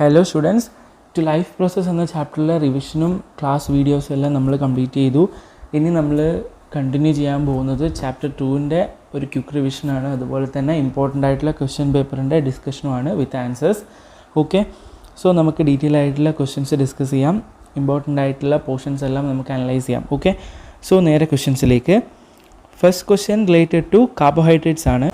Hello students, to life process എന്ന ചാപ്റ്ററിലെ റിവിഷനും class വീഡിയോസും എല്ലാം നമ്മൾ കംപ്ലീറ്റ് ചെയ്തു. ഇനി നമ്മൾ കണ്ടിന്യൂ ചെയ്യാൻ പോകുന്നത് ചാപ്റ്റർ 2ൻ്റെ ഒരു ക്വിക്ക് റിവിഷനാണ്. അതുപോലെ തന്നെ ഇമ്പോർട്ടൻ്റ് ആയിട്ടുള്ള ക്വസ്റ്റ്യൻ പേപ്പറിൻ്റെ ഡിസ്കഷനുമാണ് വിത്ത് ആൻസേഴ്സ്. ഓക്കെ, സോ നമുക്ക് ഡീറ്റെയിൽ ആയിട്ടുള്ള ക്വസ്റ്റ്യൻസ് ഡിസ്കസ് ചെയ്യാം. ഇമ്പോർട്ടൻ്റ് ആയിട്ടുള്ള പോർഷൻസ് എല്ലാം നമുക്ക് അനലൈസ് ചെയ്യാം. ഓക്കെ, സോ നേരെ ക്വസ്റ്റ്യൻസിലേക്ക്. First question related to carbohydrates ആണ്.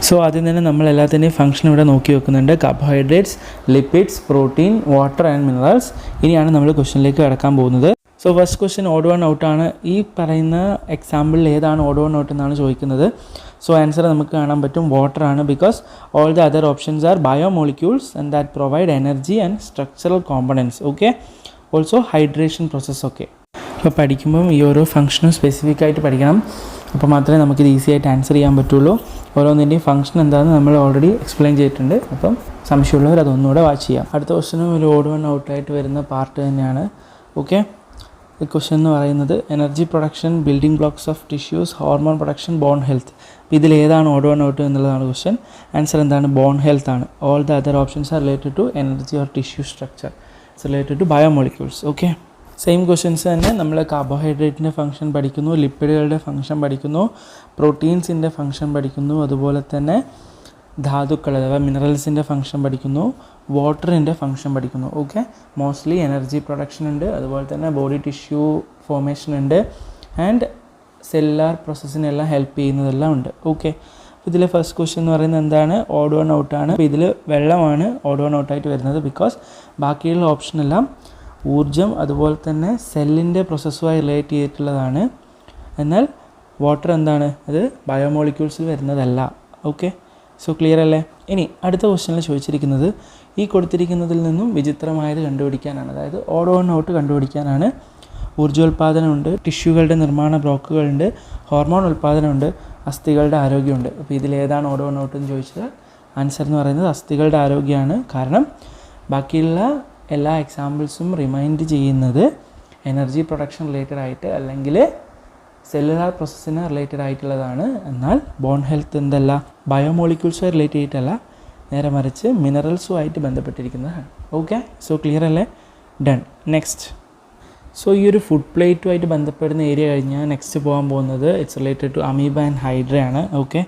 സോ ആദ്യം തന്നെ നമ്മൾ എല്ലാത്തിൻ്റെയും ഫംഗ്ഷൻ ഇവിടെ നോക്കി വെക്കുന്നുണ്ട്. Carbohydrates, lipids, protein, water and minerals. ഇനിയാണ് നമ്മൾ ക്വസ്റ്റ്യനിലേക്ക് കടക്കാൻ പോകുന്നത്. So first question odd one ഔട്ടാണ്. ഈ പറയുന്ന എക്സാമ്പിളിൽ ഏതാണ് ഓഡ് വൺ ഔട്ട് എന്നാണ് ചോദിക്കുന്നത്. സോ ആൻസർ നമുക്ക് കാണാൻ പറ്റും വാട്ടർ ആണ്. Because all the other options R biomolecules and that provide energy and structural components. Okay, also hydration process. Okay, അപ്പോൾ പഠിക്കുമ്പം ഈ ഓരോ ഫംഗ്ഷനും സ്പെസിഫിക് ആയിട്ട് പഠിക്കണം. അപ്പോൾ മാത്രമേ നമുക്കിത് ഈസി ആയിട്ട് ആൻസർ ചെയ്യാൻ പറ്റുള്ളൂ. ഓരോന്നിൻ്റെയും ഫംഗ്ഷൻ എന്താണെന്ന് നമ്മൾ ഓൾറെഡി എക്സ്പ്ലെയിൻ ചെയ്തിട്ടുണ്ട്. അപ്പം സംശയമുള്ളവർ അതൊന്നുകൂടെ വാച്ച് ചെയ്യാം. അടുത്ത ക്വസ്റ്റ്യനും ഒരു ഓഡ് വൺ ഔട്ടായിട്ട് വരുന്ന പാർട്ട് തന്നെയാണ്. ഓക്കെ, ഈ ക്വസ്റ്റ്യൻ എന്ന് പറയുന്നത് energy production, building blocks of tissues, hormone production, bone health. അപ്പോൾ ഇതിൽ ഏതാണ് ഓഡ് വൺ ഔട്ട് എന്നുള്ളതാണ് ക്വസ്റ്റ്യൻ. ആൻസർ എന്താണ്? ബോൺ ഹെൽത്ത് ആണ്. All the other options are related to energy or tissue structure. It's related to biomolecules. Okay, same questions തന്നെ. നമ്മൾ കാർബോഹൈഡ്രേറ്റിൻ്റെ function പഠിക്കുന്നു, ലിപ്പിഡുകളുടെ function പഠിക്കുന്നു, പ്രോട്ടീൻസിൻ്റെ ഫംഗ്ഷൻ പഠിക്കുന്നു, അതുപോലെ തന്നെ ധാതുക്കൾ അഥവാ മിനറൽസിൻ്റെ ഫംഗ്ഷൻ പഠിക്കുന്നു, വാട്ടറിൻ്റെ ഫംഗ്ഷൻ പഠിക്കുന്നു. ഓക്കെ, മോസ്റ്റ്ലി എനർജി പ്രൊഡക്ഷൻ ഉണ്ട്, അതുപോലെ തന്നെ ബോഡി ടിഷ്യൂ ഫോർമേഷൻ ഉണ്ട്, ആൻഡ് സെല്ലുലാർ പ്രോസസ്സിനെല്ലാം ഹെൽപ്പ് ചെയ്യുന്നതെല്ലാം ഉണ്ട്. ഓക്കെ, ഇതിലെ ഫസ്റ്റ് ക്വസ്റ്റ്യൻ എന്ന് പറയുന്നത് എന്താണ്? ഓഡ് വൺ ഔട്ടാണ്. അപ്പോൾ ഇതിൽ വെള്ളമാണ് ഓഡ് വൺ ഔട്ടായിട്ട് വരുന്നത്. ബിക്കോസ് ബാക്കിയുള്ള ഓപ്ഷനെല്ലാം ഊർജം അതുപോലെ തന്നെ സെല്ലിൻ്റെ പ്രോസസ്സുമായി റിലേറ്റ് ചെയ്തിട്ടുള്ളതാണ്. എന്നാൽ വാട്ടർ എന്താണ്? അത് ബയോമോളിക്യൂൾസിൽ വരുന്നതല്ല. ഓക്കെ, സോ ക്ലിയർ അല്ലേ? ഇനി അടുത്ത ക്വസ്റ്റ്യനിൽ ചോദിച്ചിരിക്കുന്നത് ഈ കൊടുത്തിരിക്കുന്നതിൽ നിന്നും വിചിത്രമായത് കണ്ടുപിടിക്കാനാണ്. അതായത് ഓഡ് വൺ ഔട്ട് കണ്ടുപിടിക്കാനാണ്. ഊർജ്ജോൽപാദനമുണ്ട്, ടിഷ്യൂകളുടെ നിർമ്മാണ ബ്ലോക്കുകളുണ്ട്, ഹോർമോൺ ഉൽപ്പാദനമുണ്ട്, അസ്ഥികളുടെ ആരോഗ്യമുണ്ട്. അപ്പോൾ ഇതിലേതാണ് ഓഡ് വൺ ഔട്ട് എന്ന് ചോദിച്ചാൽ ആൻസർ എന്ന് പറയുന്നത് അസ്ഥികളുടെ ആരോഗ്യമാണ്. കാരണം ബാക്കിയുള്ള എല്ലാ എക്സാമ്പിൾസും റിമൈൻഡ് ചെയ്യുന്നത് എനർജി പ്രൊഡക്ഷൻ റിലേറ്റഡ് ആയിട്ട് അല്ലെങ്കിൽ സെല്ലുലാർ പ്രോസസ്സിന് റിലേറ്റഡ് ആയിട്ടുള്ളതാണ്. എന്നാൽ ബോൺ ഹെൽത്ത് എന്തല്ല, ബയോമോളിക്യൂൾസുമായി റിലേറ്റ് ചെയ്തിട്ടല്ല, നേരെ മറിച്ച് മിനറൽസുമായിട്ട് ബന്ധപ്പെട്ടിരിക്കുന്നതാണ്. ഓക്കെ, സോ ക്ലിയർ അല്ലേ? ഡൺ. നെക്സ്റ്റ്. സോ ഈ ഒരു ഫുഡ് പ്ലേറ്റുമായിട്ട് ബന്ധപ്പെടുന്ന ഏരിയ കഴിഞ്ഞാൽ നെക്സ്റ്റ് പോകാൻ പോകുന്നത് it's related to amoeba and hydra ആണ്. ഓക്കെ,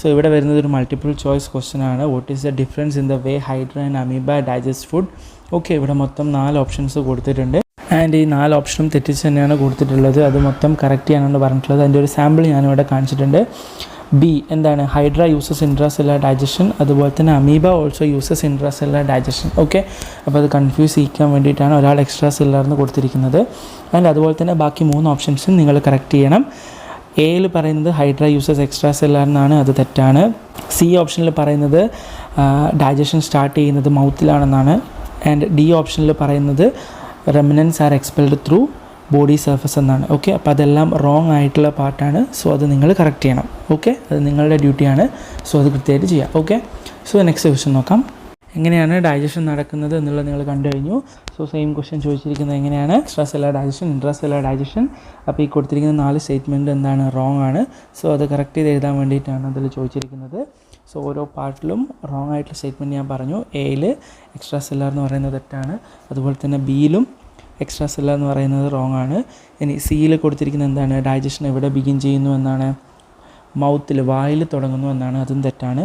സോ ഇവിടെ വരുന്നത് ഒരു മൾട്ടിപ്പിൾ ചോയ്സ് ക്വസ്റ്റ്യൻ ആണ്. What is the difference in the way hydra and amoeba digest food? Okay, ഇവിടെ മൊത്തം 4 ഓപ്ഷൻസ് കൊടുത്തിട്ടുണ്ട്. ആൻഡ് ഈ 4 ഓപ്ഷനും തെറ്റിച്ച് തന്നെയാണ് കൊടുത്തിട്ടുള്ളത്. അത് മൊത്തം കറക്റ്റ് ചെയ്യാനാണ് പറഞ്ഞിട്ടുള്ളത്. അതിൻ്റെ ഒരു സാമ്പിൾ ഞാനിവിടെ കാണിച്ചിട്ടുണ്ട്. ബി എന്താണ്? ഹൈഡ്ര യൂസസ് ഇൻട്രാസെല്ലുലാർ ഡൈജഷൻ, അതുപോലെ തന്നെ amoeba also uses intracellular digestion. Okay, അപ്പോൾ അത് കൺഫ്യൂസ് ചെയ്യിക്കാൻ വേണ്ടിയിട്ടാണ് ഒരാൾ എക്സ്ട്രാ സെല്ലുലാർന്ന് കൊടുത്തിരിക്കുന്നത്. ആൻഡ് അതുപോലെ തന്നെ ബാക്കി 3 ഓപ്ഷൻസും നിങ്ങൾ കറക്റ്റ് ചെയ്യണം. എയിൽ പറയുന്നത് ഹൈഡ്ര യൂസസ് എക്സ്ട്രാ സെല്ലുലാർ എന്നാണ്, അത് തെറ്റാണ്. സി ഓപ്ഷനിൽ പറയുന്നത് ഡൈജഷൻ സ്റ്റാർട്ട് ചെയ്യുന്നത് മൗത്തിലാണെന്നാണ്. ആൻഡ് ഡി ഓപ്ഷനിൽ പറയുന്നത് remnants are expelled through body surface എന്നാണ്. ഓക്കെ, അപ്പോൾ അതെല്ലാം റോങ് ആയിട്ടുള്ള പാർട്ടാണ്. സോ അത് നിങ്ങൾ കറക്റ്റ് ചെയ്യണം. ഓക്കെ, അത് നിങ്ങളുടെ ഡ്യൂട്ടിയാണ്. സോ അത് കൃത്യമായിട്ട് ചെയ്യാം. ഓക്കെ, സോ നെക്സ്റ്റ് ക്വസ്റ്റ്യൻ നോക്കാം. എങ്ങനെയാണ് ഡൈജഷൻ നടക്കുന്നത് എന്നുള്ളത് നിങ്ങൾ കണ്ടു കഴിഞ്ഞു. സോ സെയിം ക്വസ്റ്റ്യൻ ചോദിച്ചിരിക്കുന്നത് എങ്ങനെയാണ്? Extra cellular digestion, intracellular digestion. അപ്പോൾ ഈ കൊടുത്തിരിക്കുന്ന 4 സ്റ്റേറ്റ്മെൻറ്റ് എന്താണ്? റോങ് ആണ്. സോ അത് കറക്റ്റ് ചെയ്ത് എഴുതാൻ വേണ്ടിയിട്ടാണ് അതിൽ ചോദിച്ചിരിക്കുന്നത്. സോ ഓരോ പാർട്ടിലും റോങ് ആയിട്ടുള്ള സ്റ്റേറ്റ്മെൻറ്റ് ഞാൻ പറഞ്ഞു. എയിൽ എക്സ്ട്രാ സെല്ലുലാർ എന്ന് പറയുന്നത് തെറ്റാണ്. അതുപോലെ തന്നെ ബിയിലും എക്സ്ട്രാ സെല്ലുലാർ എന്ന് പറയുന്നത് റോങ് ആണ്. ഇനി സിയിൽ കൊടുത്തിരിക്കുന്നത് എന്താണ്? ഡൈജഷൻ എവിടെ ബിഗിൻ ചെയ്യുന്നു എന്നാണ്? മൗത്തിൽ, വായിൽ തുടങ്ങുന്നു എന്നാണ്. അതും തെറ്റാണ്.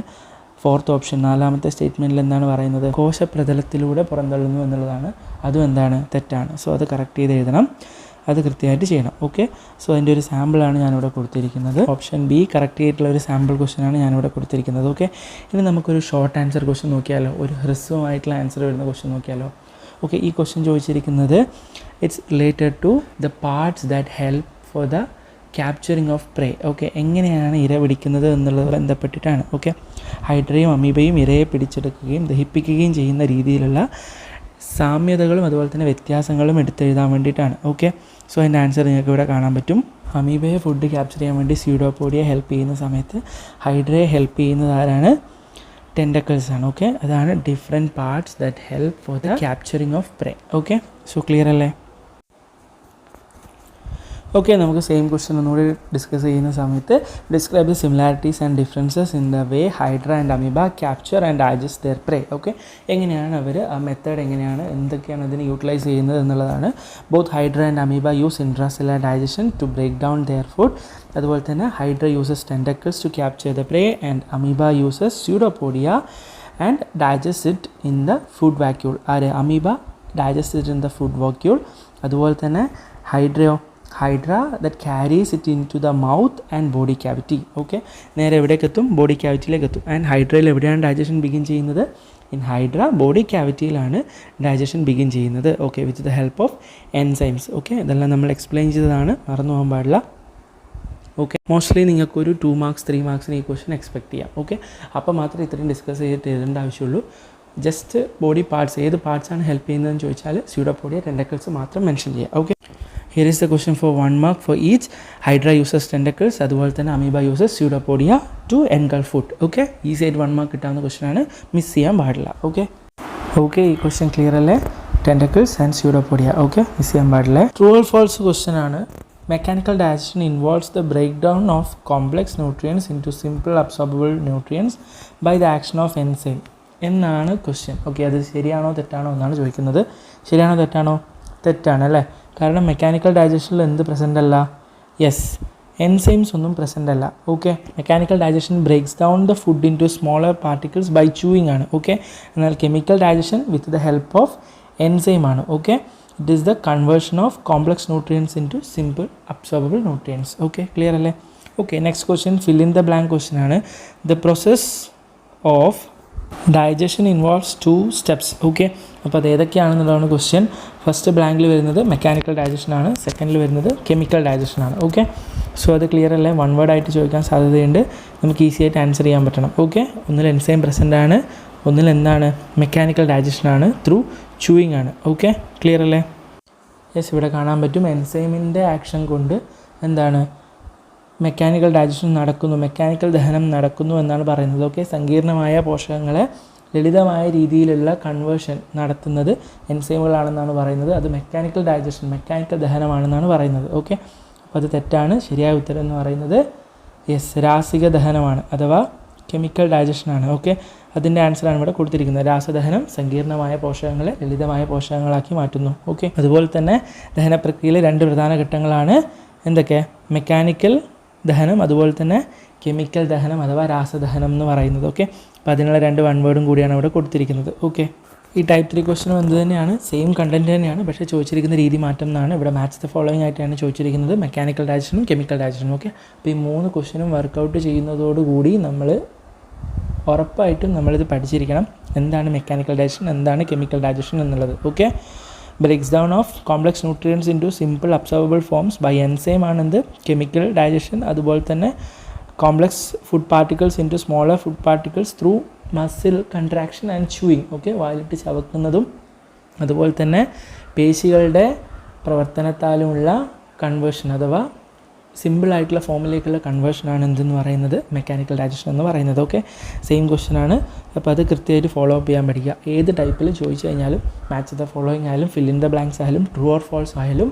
ഫോർത്ത് ഓപ്ഷൻ 4ാമത്തെ സ്റ്റേറ്റ്മെൻറ്റിൽ എന്താണ് പറയുന്നത്? കോശപ്രതലത്തിലൂടെ പുറന്തള്ളുന്നു എന്നുള്ളതാണ്. അതും എന്താണ്? തെറ്റാണ്. സോ അത് കറക്റ്റ് ചെയ്ത് എഴുതണം. അത് കൃത്യമായിട്ട് ചെയ്യണം. ഓക്കെ, സോ അതിൻ്റെ ഒരു സാമ്പിളാണ് ഞാനിവിടെ കൊടുത്തിരിക്കുന്നത്. ഓപ്ഷൻ ബി കറക്റ്റ് ചെയ്തിട്ടുള്ള ഒരു സാമ്പിൾ ക്വസ്റ്റ്യനാണ് ഞാനിവിടെ കൊടുത്തിരിക്കുന്നത്. ഓക്കെ, ഇനി നമുക്കൊരു ഷോർട്ട് ആൻസർ ക്വസ്റ്റ്യൻ നോക്കിയാലോ? ഒരു ഹ്രസ്വമായിട്ടുള്ള ആൻസർ വരുന്ന ക്വസ്റ്റ്യൻ നോക്കിയാലോ? ഓക്കെ, ഈ ക്വസ്റ്റ്യൻ ചോദിച്ചിരിക്കുന്നത് it's related to the parts that help for the capturing of prey. Okay, എങ്ങനെയാണ് ഇര പിടിക്കുന്നത് എന്നുള്ളത് ബന്ധപ്പെട്ടിട്ടാണ്. ഓക്കെ, ഹൈഡ്രയും അമീബയും ഇരയെ പിടിച്ചെടുക്കുകയും ദഹിപ്പിക്കുകയും ചെയ്യുന്ന രീതിയിലുള്ള സാമ്യതകളും അതുപോലെ തന്നെ വ്യത്യാസങ്ങളും എടുത്തെഴുതാൻ വേണ്ടിയിട്ടാണ്. ഓക്കെ, സോ അതിൻ്റെ ആൻസർ നിങ്ങൾക്ക് ഇവിടെ കാണാൻ പറ്റും. അമീബയെ ഫുഡ് ക്യാപ്ചർ ചെയ്യാൻ വേണ്ടി സ്യൂഡോപോഡിയെ ഹെൽപ്പ് ചെയ്യുന്ന സമയത്ത് ഹൈഡ്രയെ ഹെൽപ്പ് ചെയ്യുന്നത് ആരാണ്? ടെൻഡക്കിൾസ് ആണ്. ഓക്കെ, അതാണ് different parts that help for the capturing of prey. Okay, so clear അല്ലേ? ഓക്കെ, നമുക്ക് സെയിം ക്വസ്റ്റ്യൻ ഒന്നുകൂടി ഡിസ്കസ് ചെയ്യുന്ന സമയത്ത് describe the similarities and differences in the way hydra and amoeba capture and digest their prey. Okay, എങ്ങനെയാണ് അവർ ആ method എങ്ങനെയാണ് എന്തൊക്കെയാണ് അതിന് യൂട്ടിലൈസ് ചെയ്യുന്നത് എന്നുള്ളതാണ്. Both hydra and amoeba use intracellular digestion to break down their food. അതുപോലെ തന്നെ hydra uses tentacles to capture the prey and amoeba uses pseudopodia and digest it in the food vacuole. Amoeba digest it in the food vacuole. അതുപോലെ തന്നെ hydra that carries it into the mouth and body cavity. Okay, നേരെ എവിടേക്ക് എത്തും? Body ക്യാവിറ്റിയിലേക്ക് എത്തും. And ഹൈഡ്രയിൽ എവിടെയാണ് digestion begin ചെയ്യുന്നത്? In hydra body ക്യാവിറ്റിയിലാണ് digestion begin ചെയ്യുന്നത്. Okay, with the help of enzymes. Okay, ഇതെല്ലാം നമ്മൾ എക്സ്പ്ലെയിൻ ചെയ്തതാണ്, മറന്നു പോകാൻ പാടില്ല. ഓക്കെ, മോസ്റ്റ്ലി നിങ്ങൾക്കൊരു 2 മാർക്സ് 3 മാർക്സിന് ഈ ക്വസ്റ്റൻ എക്സ്പെക്ട് ചെയ്യാം. ഓക്കെ, അപ്പോൾ മാത്രമേ ഇത്രയും ഡിസ്കസ് ചെയ്തിട്ട് എഴുതേണ്ട ആവശ്യമുള്ളൂ. ജസ്റ്റ് ബോഡി പാർട്സ്, ഏത് പാർട്സാണ് ഹെൽപ്പ് ചെയ്യുന്നതെന്ന് ചോദിച്ചാൽ സ്യൂഡോപോഡിയ, ടെൻഡക്കിൾസ് മാത്രം മെൻഷൻ ചെയ്യുക. Okay, here is the question for 1 mark for each. Hydra uses tentacles, അതുപോലെ തന്നെ amoeba uses pseudopodia to engulf food. Okay, easy ആയിട്ട് 1 മാർക്ക് കിട്ടാവുന്ന ക്വസ്റ്റനാണ്, മിസ് ചെയ്യാൻ പാടില്ല. ഓക്കെ, ഈ ക്വസ്റ്റൻ ക്ലിയർ അല്ലേ? Tentacles and pseudopodia. Okay, miss ചെയ്യാൻ പാടില്ല. ട്രൂ ഓർ ഫാൾസ് ക്വസ്റ്റൻ ആണ്. Mechanical digestion involves the breakdown of complex nutrients into simple absorbable nutrients by the action of enzyme എന്നാണ് question. Okay, അത് ശരിയാണോ തെറ്റാണോ എന്നാണ് ചോദിക്കുന്നത്. ശരിയാണോ തെറ്റാണോ? തെറ്റാണ് അല്ലേ? കാരണം മെക്കാനിക്കൽ ഡൈജഷനിൽ എന്ത് പ്രസൻ്റ് അല്ല? യെസ്, എൻസൈംസ് ഒന്നും പ്രസൻ്റ് അല്ല. Okay, mechanical digestion breaks down the food into smaller particles by chewing ആണ്. ഓക്കെ, എന്നാൽ chemical digestion with the help of enzyme ആണ്. Okay, it is the conversion of complex nutrients into simple absorbable nutrients. Okay, clear alle? Okay, next question, fill in the blank question aanu. The process of digestion involves 2 steps. Okay, അപ്പോൾ അത് ഏതൊക്കെയാണെന്നുള്ളതാണ് question. First ബ്ലാങ്കിൽ വരുന്നത് mechanical digestion ആണ്, സെക്കൻഡിൽ വരുന്നത് chemical digestion ആണ്. Okay, so അത് clear അല്ലേ? 1 word ആയിട്ട് ചോദിക്കാൻ സാധ്യതയുണ്ട്, നമുക്ക് ഈസി ആയിട്ട് ആൻസർ ചെയ്യാൻ പറ്റണം. ഓക്കെ, ഒന്നിൽ എൻസൈം പ്രസൻ്റ് ആണ്, ഒന്നിൽ എന്താണ്? മെക്കാനിക്കൽ ഡൈജഷൻ ആണ്, ത്രൂ ചൂയിങ് ആണ്. ഓക്കെ, ക്ലിയർ അല്ലേ? യെസ്, ഇവിടെ കാണാൻ പറ്റും എൻസൈമിൻ്റെ ആക്ഷൻ കൊണ്ട് എന്താണ് മെക്കാനിക്കൽ ഡൈജഷൻ നടക്കുന്നു, മെക്കാനിക്കൽ ദഹനം നടക്കുന്നു എന്നാണ് പറയുന്നത്. ഓക്കെ, സങ്കീർണമായ പോഷകങ്ങളെ ലളിതമായ രീതിയിലുള്ള കൺവേർഷൻ നടത്തുന്നത് എൻസൈമുകളാണെന്നാണ് പറയുന്നത്. അത് മെക്കാനിക്കൽ ഡൈജഷൻ, മെക്കാനിക്കൽ ദഹനമാണെന്നാണ് പറയുന്നത്. ഓക്കെ, അപ്പോൾ അത് തെറ്റാണ്. ശരിയായ ഉത്തരം എന്ന് പറയുന്നത് യെസ്, രാസിക ദഹനമാണ് അഥവാ കെമിക്കൽ ഡൈജഷനാണ്. ഓക്കെ, അതിൻ്റെ ആൻസറാണ് ഇവിടെ കൊടുത്തിരിക്കുന്നത്. രാസദഹനം സങ്കീർണമായ പോഷകങ്ങളെ ലളിതമായ പോഷകങ്ങളാക്കി മാറ്റുന്നു. ഓക്കെ, അതുപോലെ തന്നെ ദഹന പ്രക്രിയയിലെ 2 പ്രധാന ഘട്ടങ്ങളാണ് എന്തൊക്കെ? മെക്കാനിക്കൽ ദഹനം, അതുപോലെ തന്നെ കെമിക്കൽ ദഹനം അഥവാ രാസദഹനം എന്ന് പറയുന്നത്. ഓക്കെ, അപ്പോൾ അതിനുള്ള 2 1 വേർഡും കൂടിയാണ് ഇവിടെ കൊടുത്തിരിക്കുന്നത്. ഓക്കെ, ഈ ടൈപ്പ് 3 ക്വസ്റ്റനും എന്ത് തന്നെയാണ്? സെയിം കണ്ടൻറ്റ് തന്നെയാണ്, പക്ഷേ ചോദിച്ചിരിക്കുന്ന രീതി മാറ്റം എന്നാണ്. ഇവിടെ മാച്ച് ദ ഫോളോയിങ് ആയിട്ടാണ് ചോദിച്ചിരിക്കുന്നത്, മെക്കാനിക്കൽ ഡൈജഷനും കെമിക്കൽ ഡൈജഷനും. ഓക്കെ, അപ്പോൾ ഈ 3 ക്വസ്റ്റനും വർക്കൗട്ട് ചെയ്യുന്നതോടുകൂടി നമ്മൾ ഉറപ്പായിട്ടും നമ്മളിത് പഠിച്ചിരിക്കണം, എന്താണ് മെക്കാനിക്കൽ ഡൈജഷൻ, എന്താണ് കെമിക്കൽ ഡൈജഷൻ എന്നുള്ളത്. Okay, breaks down of complex nutrients into simple absorbable forms by enzyme ആണ് എന്ത്? Chemical digestion. അതുപോലെ തന്നെ complex food particles into smaller food particles through muscle contraction and chewing. Okay, വായിലിട്ട് ചവക്കുന്നതും അതുപോലെ തന്നെ പേശികളുടെ പ്രവർത്തനത്താലുമുള്ള കൺവേർഷൻ അഥവാ സിമ്പിളായിട്ടുള്ള ഫോമിലേക്കുള്ള കൺവേർഷനാണ് എന്തെന്ന് പറയുന്നത്? മെക്കാനിക്കൽ ഡൈജഷൻ എന്ന് പറയുന്നത്. ഓക്കെ, സെയിം ക്വസ്റ്റൻ ആണ്, അപ്പോൾ അത് കൃത്യമായിട്ട് ഫോളോ അപ്പ് ചെയ്യാൻ പഠിക്കുക. ഏത് ടൈപ്പിൽ ചോദിച്ചു കഴിഞ്ഞാലും മാച്ച് ദ ഫോളോയിങ് ആയാലും ഫിൽ ഇൻ ദ ബ്ലാങ്ക്സ് ആയാലും ട്രൂ ഓർ ഫോൾസ് ആയാലും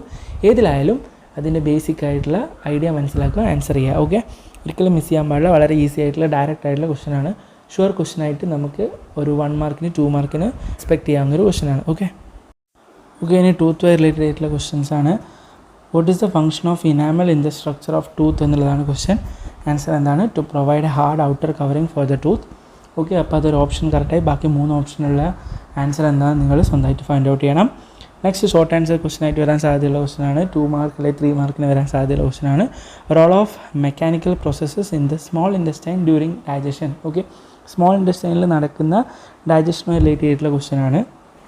ഏതിലായാലും അതിൻ്റെ ബേസിക് ആയിട്ടുള്ള ഐഡിയ മനസ്സിലാക്കുക, ആൻസർ ചെയ്യുക. ഓക്കെ, ഒരിക്കലും മിസ് ചെയ്യാൻ പാടില്ല. വളരെ ഈസി ആയിട്ടുള്ള ഡയറക്റ്റ് ആയിട്ടുള്ള ക്വസ്റ്റൻ ആണ്. ഷുവർ ക്വസ്റ്റൻ ആയിട്ട് നമുക്ക് ഒരു 1 മാർക്കിന് 2 മാർക്കിന് എക്സ്പെക്ട് ചെയ്യാവുന്നൊരു ക്വസ്റ്റൻ ആണ്. ഓക്കെ, ഇനി ടൂത്ത് വയർ റിലേറ്റഡ് ആയിട്ടുള്ള ക്വസ്റ്റ്യൻസ് ആണ്. What is the function of enamel in the structure of tooth എന്നുള്ളതാണ് ക്വസ്റ്റ്യൻ. ആൻസർ എന്താണ്? To provide a hard outer covering for the tooth. Okay, അപ്പോൾ അതൊരു ഓപ്ഷൻ കറക്റ്റായി. ബാക്കി 3 ഓപ്ഷനുള്ള ആൻസർ എന്താണെന്ന് നിങ്ങൾ സ്വന്തമായിട്ട് ഫൈൻഡ് ഔട്ട് ചെയ്യണം. നെക്സ്റ്റ് ഷോർട്ട് ആൻസർ ക്വസ്റ്റൻ ആയിട്ട് വരാൻ സാധ്യതയുള്ള ക്വസ്റ്റൻ ആണ്. 2 മാർക്ക് അല്ലെങ്കിൽ 3 മാർക്കിന് വരാൻ സാധ്യതയുള്ള ക്വസ്റ്റൻ ആണ്. Role of mechanical processes in the small intestine during digestion. Okay, small ഇൻറ്റസ്റ്റൈനിൽ നടക്കുന്ന ഡൈജഷനുമായി റിലേറ്റ് ചെയ്തിട്ടുള്ള ക്വസ്റ്റൻ ആണ്.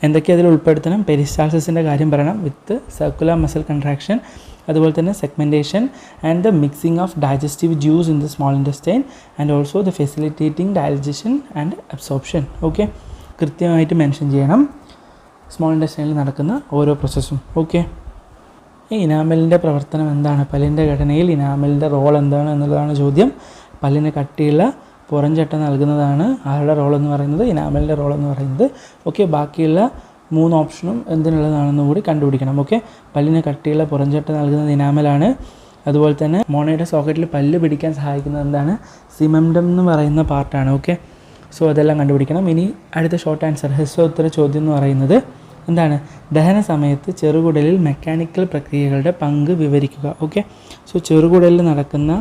എന്തൊക്കെ അതിൽ ഉൾപ്പെടുത്തണം? പെരിസ്റ്റാൾസിസിൻ്റെ കാര്യം പറയണം വിത്ത് സർക്കുലർ മസിൽ കൺട്രാക്ഷൻ, അതുപോലെ തന്നെ segmentation and the mixing of digestive juice in the small intestine and also the facilitating digestion and absorption. Okay, കൃത്യമായിട്ട് മെൻഷൻ ചെയ്യണം സ്മോൾ ഇൻറ്റസ്റ്റൈനിൽ നടക്കുന്ന ഓരോ പ്രോസസ്സും. ഓക്കെ, ഈ ഇനാമലിൻ്റെ പ്രവർത്തനം എന്താണ്? പല്ലിൻ്റെ ഘടനയിൽ ഇനാമലിൻ്റെ റോൾ എന്താണ് എന്നുള്ളതാണ് ചോദ്യം. പല്ലിന് കട്ടിയുള്ള പുറംചട്ട നൽകുന്നതാണ് ആരുടെ റോൾ എന്ന് പറയുന്നത്? ഇനാമലിൻ്റെ റോൾ എന്ന് പറയുന്നത്. ഓക്കെ, ബാക്കിയുള്ള 3 ഓപ്ഷനും എന്തിനുള്ളതാണെന്ന് കൂടി കണ്ടുപിടിക്കണം. ഓക്കെ, പല്ലിന് കട്ടിയുള്ള പുറംചട്ട നൽകുന്നത് ഇനാമലാണ്. അതുപോലെ തന്നെ മോണയുടെ സോക്കറ്റിൽ പല്ല് പിടിക്കാൻ സഹായിക്കുന്നത് എന്താണ്? സിമൻഡം എന്ന് പറയുന്ന പാർട്ടാണ്. ഓക്കെ, സോ അതെല്ലാം കണ്ടുപിടിക്കണം. ഇനി അടുത്ത ഷോർട്ട് ആൻസർ ഹ്രസ്വോത്തര ചോദ്യം എന്ന് പറയുന്നത് എന്താണ്? ദഹന സമയത്ത് ചെറുകുടലിൽ മെക്കാനിക്കൽ പ്രക്രിയകളുടെ പങ്ക് വിവരിക്കുക. ഓക്കെ, സോ ചെറുകുടലിൽ നടക്കുന്ന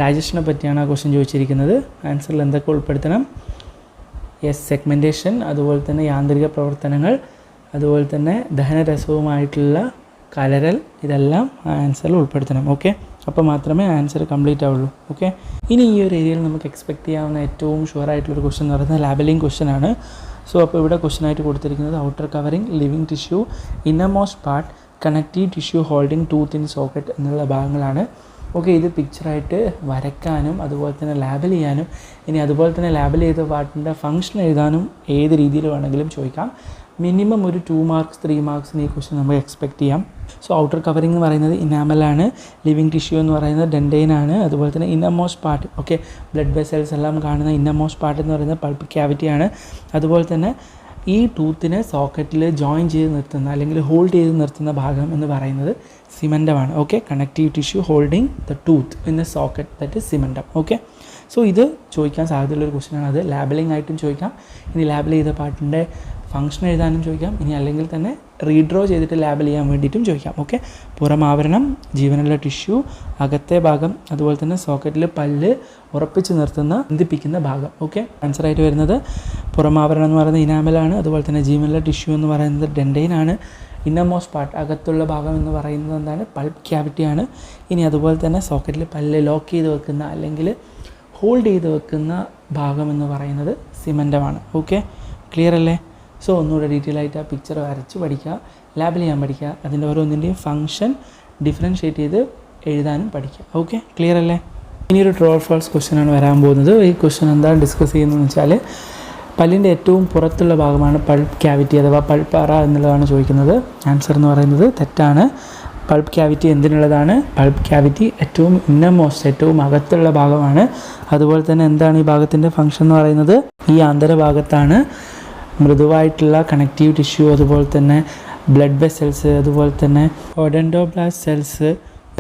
ഡൈജഷനെ പറ്റിയാണ് ആ ക്വസ്റ്റ്യൻ ചോദിച്ചിരിക്കുന്നത്. ആൻസറിൽ എന്തൊക്കെ ഉൾപ്പെടുത്തണം? യെസ്, സെഗ്മെൻറ്റേഷൻ, അതുപോലെ തന്നെ യാന്ത്രിക പ്രവർത്തനങ്ങൾ, അതുപോലെ തന്നെ ദഹനരസവുമായിട്ടുള്ള കലരൽ, ഇതെല്ലാം ആൻസറിൽ ഉൾപ്പെടുത്തണം. ഓക്കെ, അപ്പോൾ മാത്രമേ ആൻസർ കംപ്ലീറ്റ് ആവുള്ളൂ. ഓക്കെ, ഇനി ഈ ഒരു ഏരിയയിൽ നമുക്ക് എക്സ്പെക്റ്റ് ചെയ്യാവുന്ന ഏറ്റവും ഷുവറായിട്ടുള്ളൊരു ക്വസ്റ്റ്യൻ എന്ന് പറയുന്നത് ലാബലിംഗ് ക്വസ്റ്റ്യൻ ആണ്. സോ അപ്പോൾ ഇവിടെ ക്വസ്റ്റ്യനായിട്ട് കൊടുത്തിരിക്കുന്നത് outer covering, living tissue, innermost part, connective tissue holding tooth in socket എന്നുള്ള ഭാഗങ്ങളാണ്. ഓക്കെ, ഇത് പിക്ചറായിട്ട് വരയ്ക്കാനും അതുപോലെ തന്നെ ലാബൽ ചെയ്യാനും, ഇനി അതുപോലെ തന്നെ ലാബൽ ചെയ്ത പാർട്ടിൻ്റെ ഫംഗ്ഷൻ എഴുതാനും ഏത് രീതിയിൽ വേണമെങ്കിലും ചോദിക്കാം. മിനിമം ഒരു 2 മാർക്സ് 3 മാർക്സിന് ഈ ക്വസ്റ്റ്യൻ നമുക്ക് എക്സ്പെക്റ്റ് ചെയ്യാം. സോ ഔട്ടർ കവറിംഗ് എന്ന് പറയുന്നത് ഇനാമലാണ്, ലിവിങ് ടിഷ്യൂ എന്ന് പറയുന്നത് ഡെൻഡൈനാണ്, അതുപോലെ തന്നെ innermost part, okay, blood vessels എല്ലാം കാണുന്ന ഇന്നർമോസ്റ്റ് പാർട്ട് എന്ന് പറയുന്നത് പൾപ്പ് ക്യാവിറ്റിയാണ്. അതുപോലെ തന്നെ ഈ ടൂത്തിനെ സോക്കറ്റിൽ ജോയിൻ ചെയ്ത് നിർത്തുന്ന അല്ലെങ്കിൽ ഹോൾഡ് ചെയ്ത് നിർത്തുന്ന ഭാഗം എന്ന് പറയുന്നത് സിമൻഡമാണ്. Okay, connective tissue holding the tooth in a socket, that is cementum. Okay, so ഇത് ചോദിക്കാൻ സാധ്യതയുള്ളൊരു ക്വസ്റ്റ്യനാണ്. അത് ലാബലിംഗ് ആയിട്ടും ചോദിക്കാം, ഇനി ലാബൽ ചെയ്ത പാർട്ടിൻ്റെ ഫംഗ്ഷൻ എഴുതാനും ചോദിക്കാം, ഇനി അല്ലെങ്കിൽ തന്നെ റീഡ്രോ ചെയ്തിട്ട് ലാബൽ ചെയ്യാൻ വേണ്ടിയിട്ടും ചോദിക്കാം. ഓക്കെ, പുറം ആവരണം, ജീവനുള്ള ടിഷ്യൂ, അകത്തെ ഭാഗം, അതുപോലെ തന്നെ സോക്കറ്റിൽ പല്ല് ഉറപ്പിച്ച് നിർത്തുന്ന ബന്ധിപ്പിക്കുന്ന ഭാഗം. ഓക്കെ, ആൻസറായിട്ട് വരുന്നത് പുറമാവരണം എന്ന് പറയുന്നത് ഇനാമലാണ്, അതുപോലെ തന്നെ ജീവനുള്ള ടിഷ്യൂ എന്ന് പറയുന്നത് ഡെൻഡൈനാണ്, ഇന്നർമോസ്റ്റ് പാർട്ട് അകത്തുള്ള ഭാഗം എന്ന് പറയുന്നത് എന്താണ്? പൾപ്പ് ക്യാവിറ്റിയാണ്. ഇനി അതുപോലെ തന്നെ സോക്കറ്റിൽ പല്ല് ലോക്ക് ചെയ്ത് വെക്കുന്ന അല്ലെങ്കിൽ ഹോൾഡ് ചെയ്ത് വെക്കുന്ന ഭാഗം എന്ന് പറയുന്നത് സിമൻഡമാണ്. ഓക്കെ, ക്ലിയർ അല്ലേ? സോ ഒന്നുകൂടെ ഡീറ്റെയിൽ ആയിട്ട് ആ പിക്ചർ വരച്ച് പഠിക്കുക, ലാബിൽ ചെയ്യാൻ പഠിക്കുക, അതിൻ്റെ ഓരോന്നിൻ്റെയും ഫംഗ്ഷൻ ഡിഫറൻഷ്യേറ്റ് ചെയ്ത് എഴുതാനും പഠിക്കുക. ഓക്കെ, ക്ലിയർ അല്ലേ? ഇനിയൊരു ട്രൂ ഓർ ഫാൾസ് ക്വസ്റ്റ്യനാണ് വരാൻ പോകുന്നത്. ഈ ക്വസ്റ്റ്യൻ എന്താണ് ഡിസ്കസ് ചെയ്യുന്നതെന്ന് വെച്ചാൽ പല്ലിൻ്റെ ഏറ്റവും പുറത്തുള്ള ഭാഗമാണ് പൾപ്പ് ക്യാവിറ്റി അഥവാ പൾപ്പാറ എന്നുള്ളതാണ് ചോദിക്കുന്നത്. ആൻസർ എന്ന് പറയുന്നത് തെറ്റാണ്. പൾപ്പ് ക്യാവിറ്റി എന്തിനുള്ളതാണ്? പൾപ്പ് ക്യാവിറ്റി ഏറ്റവും ഇന്നർമോസ്റ്റ്, ഏറ്റവും അകത്തുള്ള ഭാഗമാണ്. അതുപോലെ തന്നെ എന്താണ് ഈ ഭാഗത്തിൻ്റെ ഫംഗ്ഷൻ എന്ന് പറയുന്നത്? ഈ ആന്തരഭാഗത്താണ് മൃദുവായിട്ടുള്ള കണക്റ്റീവ് ടിഷ്യൂ, അതുപോലെ തന്നെ ബ്ലഡ് വെസൽസ്, അതുപോലെ തന്നെ ഓഡൻഡോബ്ലാസ്റ്റ് സെൽസ്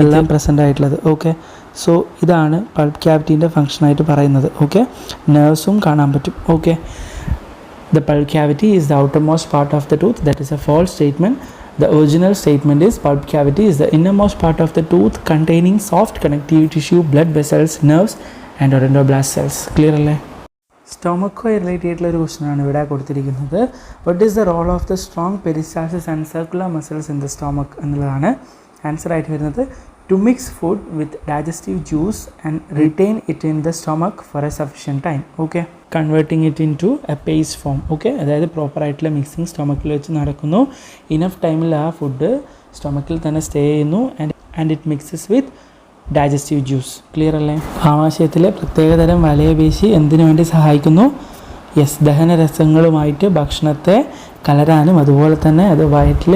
എല്ലാം പ്രസൻ്റ് ആയിട്ടുള്ളത്. ഓക്കെ, സോ ഇതാണ് പൾപ്പ് ക്യാവിറ്റീൻ്റെ ഫംഗ്ഷനായിട്ട് പറയുന്നത്. ഓക്കെ, നെർവ്സും കാണാൻ പറ്റും. Okay, the pulp cavity is the outermost part of the tooth. That is a false statement. The original statement is pulp cavity is the innermost part of the tooth containing soft connective tissue, blood vessels, nerves and odontoblast cells. Clear അല്ലേ? സ്റ്റൊമക്കുമായി relate ചെയ്തിട്ടുള്ള ഒരു ക്വസ്റ്റ്യനാണ് ഇവിടെ കൊടുത്തിരിക്കുന്നത്. What is the role of the strong peristalsis and circular muscles in the stomach എന്നുള്ളതാണ്. Answer ആയിട്ട് വരുന്നത് to mix food with digestive juice and retain it in the stomach for a sufficient time. Okay, converting it into a paste form. Okay, അതായത് proper ആയിട്ടുള്ള mixing സ്റ്റൊമക്കിൽ വെച്ച് നടക്കുന്നു. Enough ടൈമിൽ ആ food സ്റ്റൊമക്കിൽ തന്നെ സ്റ്റേ ചെയ്യുന്നു and it mixes with digestive juice. Clear അല്ലേ? ആമാശയത്തിൽ പ്രത്യേകതരം വലയപേശി എന്തിനു വേണ്ടി സഹായിക്കുന്നു? യെസ്, ദഹനരസങ്ങളുമായിട്ട് ഭക്ഷണത്തെ കലരാനും അതുപോലെ തന്നെ അത് വയറ്റിൽ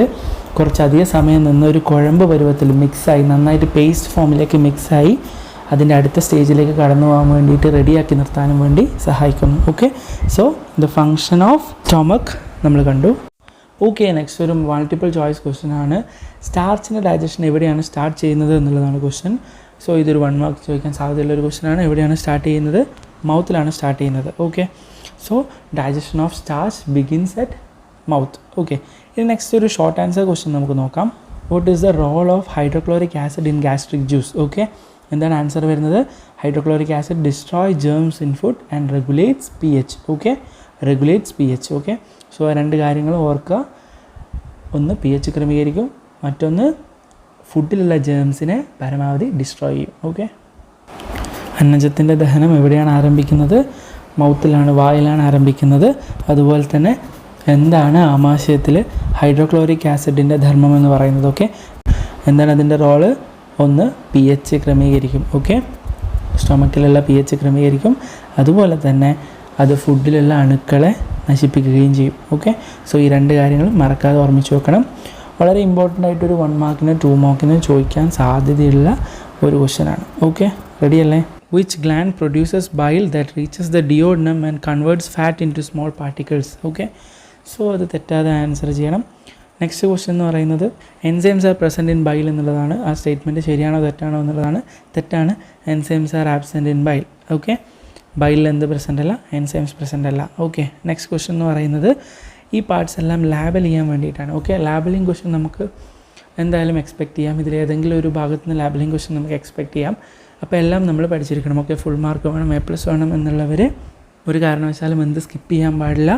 കുറച്ചധികം സമയം നിന്ന് ഒരു കുഴമ്പ് പരുവത്തിൽ മിക്സായി നന്നായിട്ട് പേസ്റ്റ് ഫോമിലേക്ക് മിക്സായി അതിൻ്റെ അടുത്ത സ്റ്റേജിലേക്ക് കടന്നു പോകാൻ വേണ്ടിയിട്ട് റെഡിയാക്കി നിർത്താനും വേണ്ടി സഹായിക്കുന്നു. Okay, so the function of stomach നമ്മൾ കണ്ടു. ഓക്കെ, നെക്സ്റ്റ് ഒരു മൾട്ടിപ്പിൾ ചോയ്സ് ക്വസ്റ്റ്യൻ ആണ്. സ്റ്റാർച്ചിൻ്റെ ഡൈജഷൻ എവിടെയാണ് സ്റ്റാർട്ട് ചെയ്യുന്നത് എന്നുള്ളതാണ് ക്വസ്റ്റ്യൻ. സോ ഇതൊരു 1 മാർക്ക് ചോദിക്കാൻ സാധ്യതയുള്ള ഒരു ക്വസ്റ്റ്യൻ ആണ്. എവിടെയാണ് സ്റ്റാർട്ട് ചെയ്യുന്നത്? മൗത്തിലാണ് സ്റ്റാർട്ട് ചെയ്യുന്നത്. Okay, so digestion of starch begins at mouth. Okay, ഇനി നെക്സ്റ്റ് ഒരു ഷോർട്ട് ആൻസർ ക്വസ്റ്റ്യൻ നമുക്ക് നോക്കാം. What is the role of hydrochloric acid in gastric juice? Okay, എന്താണ് ആൻസർ വരുന്നത്? Hydrochloric acid destroy germs in food and regulates pH. Okay, regulates pH. Okay, so ആ 2 കാര്യങ്ങൾ ഓർക്കുക. ഒന്ന് pH ക്രമീകരിക്കും, മറ്റൊന്ന് ഫുഡിലുള്ള ജേംസിനെ പരമാവധി ഡിസ്ട്രോയ് ചെയ്യും. ഓക്കെ, അന്നജത്തിൻ്റെ ദഹനം എവിടെയാണ് ആരംഭിക്കുന്നത്? മൗത്തിലാണ്, വായിലാണ് ആരംഭിക്കുന്നത്. അതുപോലെ തന്നെ എന്താണ് ആമാശയത്തിൽ ഹൈഡ്രോക്ലോറിക് ആസിഡിൻ്റെ ധർമ്മം എന്ന് പറയുന്നത്? ഓക്കെ, എന്താണ് അതിൻ്റെ റോള്? ഒന്ന് pH ക്രമീകരിക്കും. ഓക്കെ, സ്റ്റൊമക്കിലുള്ള pH ക്രമീകരിക്കും, അതുപോലെ തന്നെ അത് ഫുഡിലുള്ള അണുക്കളെ നശിപ്പിക്കുകയും ചെയ്യും. ഓക്കെ, സോ ഈ 2 കാര്യങ്ങളും മറക്കാതെ ഓർമ്മിച്ച് വെക്കണം. വളരെ ഇമ്പോർട്ടൻ്റ് ആയിട്ടൊരു 1 മാർക്കിന് 2 മാർക്കിന് ചോദിക്കാൻ സാധ്യതയുള്ള ഒരു ക്വസ്റ്റ്യനാണ്. ഓക്കെ, റെഡി അല്ലേ? Which gland produces bile that reaches the duodenum and converts fat into small particles? Okay, so അത് തെറ്റാതെ ആൻസർ ചെയ്യണം. നെക്സ്റ്റ് ക്വസ്റ്റ്യൻ എന്ന് പറയുന്നത് enzymes are present in bile എന്നുള്ളതാണ്. ആ സ്റ്റേറ്റ്മെൻറ്റ് ശരിയാണോ തെറ്റാണോ എന്നുള്ളതാണ്. തെറ്റാണ്. Enzymes are absent in bile. Okay, ബൈലിൽ എന്ത് പ്രസൻ്റ് അല്ല? എൻസൈംസ് പ്രസൻ്റ് അല്ല. ഓക്കെ, നെക്സ്റ്റ് ക്വസ്റ്റ്യൻ എന്ന് പറയുന്നത് ഈ പാർട്സ് എല്ലാം ലാബൽ ചെയ്യാൻ വേണ്ടിയിട്ടാണ്. ഓക്കെ, ലാബലിംഗ് ക്വസ്റ്റ്യൻ നമുക്ക് എന്തായാലും എക്സ്പെക്റ്റ് ചെയ്യാം. ഇതിലേതെങ്കിലും ഒരു ഭാഗത്ത് നിന്ന് ലാബലിംഗ് ക്വസ്റ്റ്യൻ നമുക്ക് എക്സ്പെക്റ്റ് ചെയ്യാം. അപ്പോൾ എല്ലാം നമ്മൾ പഠിച്ചിരിക്കണം. ഓക്കെ, ഫുൾ മാർക്ക് വേണം, A+ വേണം എന്നുള്ളവർ ഒരു കാരണവശാലും എന്ത് സ്കിപ്പ് ചെയ്യാൻ പാടില്ല?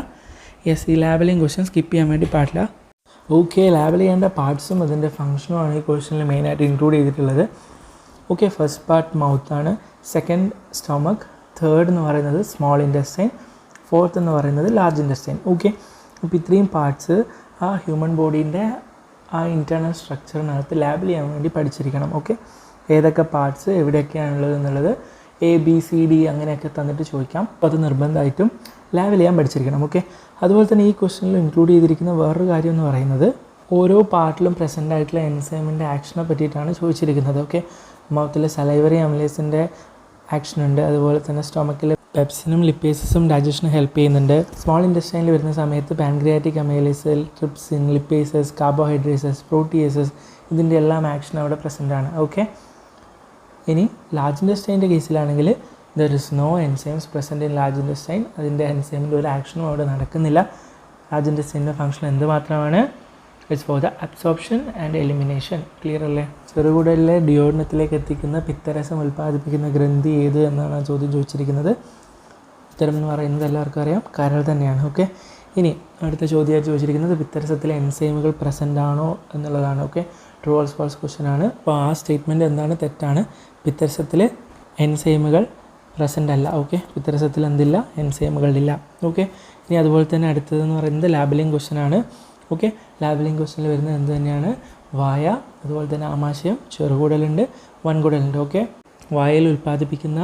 യെസ്, ഈ ലാബലിംഗ് ക്വസ്റ്റ്യൻ സ്കിപ്പ് ചെയ്യാൻ വേണ്ടി പാടില്ല. ഓക്കെ, ലാബൽ ചെയ്യേണ്ട പാർട്സും അതിൻ്റെ ഫംഗ്ഷനുമാണ് ഈ ക്വസ്റ്റ്യനിൽ മെയിനായിട്ട് ഇൻക്ലൂഡ് ചെയ്തിട്ടുള്ളത്. ഓക്കെ, ഫസ്റ്റ് പാർട്ട് മൗത്താണ്, സെക്കൻഡ് സ്റ്റൊമക്ക്, തേർഡ് എന്ന് പറയുന്നത് സ്മോൾ ഇൻറ്റസ്റ്റൈൻ, ഫോർത്ത് എന്ന് പറയുന്നത് ലാർജ് ഇൻറ്റസ്റ്റൈൻ. ഓക്കെ, അപ്പോൾ ഇത്രയും പാർട്സ് ആ ഹ്യൂമൻ ബോഡീൻ്റെ ആ ഇൻറ്റേർണൽ സ്ട്രക്ചറിനകത്ത് ലാബൽ ചെയ്യാൻ വേണ്ടി പഠിച്ചിരിക്കണം. ഓക്കെ, ഏതൊക്കെ പാർട്സ് എവിടെയൊക്കെയാണുള്ളത് എന്നുള്ളത് ABCD അങ്ങനെയൊക്കെ തന്നിട്ട് ചോദിക്കാം. അപ്പോൾ അത് നിർബന്ധമായിട്ടും ലാബൽ ചെയ്യാൻ പഠിച്ചിരിക്കണം. ഓക്കെ, അതുപോലെ തന്നെ ഈ ക്വസ്റ്റ്യനിൽ ഇൻക്ലൂഡ് ചെയ്തിരിക്കുന്ന വേറൊരു കാര്യം എന്ന് പറയുന്നത് ഓരോ പാർട്ടിലും പ്രസൻ്റ് ആയിട്ടുള്ള എൻസൈമിൻ്റെ ആക്ഷനെ പറ്റിയിട്ടാണ് ചോദിച്ചിരിക്കുന്നത്. ഓക്കെ, മൗത്തിലെ സലൈവറി അമിലേസിൻ്റെ ആക്ഷൻ ഉണ്ട്, അതുപോലെ തന്നെ സ്റ്റൊമക്കിൽ പെപ്സിനും ലിപ്പേസസും ഡൈജഷന് ഹെൽപ്പ് ചെയ്യുന്നുണ്ട്. സ്മോൾ ഇൻറ്റസ്റ്റൈനിൽ വരുന്ന സമയത്ത് pancreatic amylase, trypsin, lipases, carbohydrates, proteases ഇതിൻ്റെ എല്ലാം ആക്ഷൻ അവിടെ പ്രസൻ്റാണ്. ഓക്കെ, ഇനി ലാർജ് ഇൻറ്റസ്റ്റൈൻ്റെ കേസിലാണെങ്കിൽ there is no enzymes present in large intestine. അതിൻ്റെ എൻസൈമിൻ്റെ ഒരു ആക്ഷനും അവിടെ നടക്കുന്നില്ല. ലാർജ് ഇൻറ്റസ്റ്റൈൻ്റെ ഫംഗ്ഷൻ എന്ത് മാത്രമാണ്? It's for the absorption and elimination. Clear അല്ലേ? ചെറുകുടലിലെ ഡിയോഡനത്തിലേക്ക് എത്തിക്കുന്ന പിത്തരസം ഉൽപ്പാദിപ്പിക്കുന്ന ഗ്രന്ഥി ഏത് എന്നാണ് ആ ചോദ്യം ചോദിച്ചിരിക്കുന്നത്. ഉത്തരം എന്ന് പറയുന്നത് എല്ലാവർക്കും അറിയാം, കരൾ തന്നെയാണ്. ഓക്കെ, ഇനി അടുത്ത ചോദ്യമായിട്ട് ചോദിച്ചിരിക്കുന്നത് പിത്തരസത്തിലെ എൻസൈമുകൾ പ്രസൻ്റ് ആണോ എന്നുള്ളതാണ്. Okay, true or false question ആണ്. അപ്പോൾ ആ സ്റ്റേറ്റ്മെൻറ്റ് എന്താണ്? തെറ്റാണ്. പിത്തരസത്തിൽ എൻസൈമുകൾ പ്രസൻ്റ് അല്ല. ഓക്കെ, പിത്തരസത്തിൽ എന്തില്ല? എൻസൈമുകളില്ല. ഓക്കെ, ഇനി അതുപോലെ തന്നെ അടുത്തതെന്ന് പറയുന്നത് ലാബലിംഗ് ക്വസ്റ്റ്യൻ ആണ്. ഓക്കെ, ലാബലിംഗ് ക്വസ്റ്റ്യനിൽ വരുന്നത് എന്ത് തന്നെയാണ്? വായ, അതുപോലെ തന്നെ ആമാശയം, ചെറുകുടലുണ്ട്, വൻകുടലുണ്ട്. ഓക്കെ, വായയിൽ ഉൽപ്പാദിപ്പിക്കുന്ന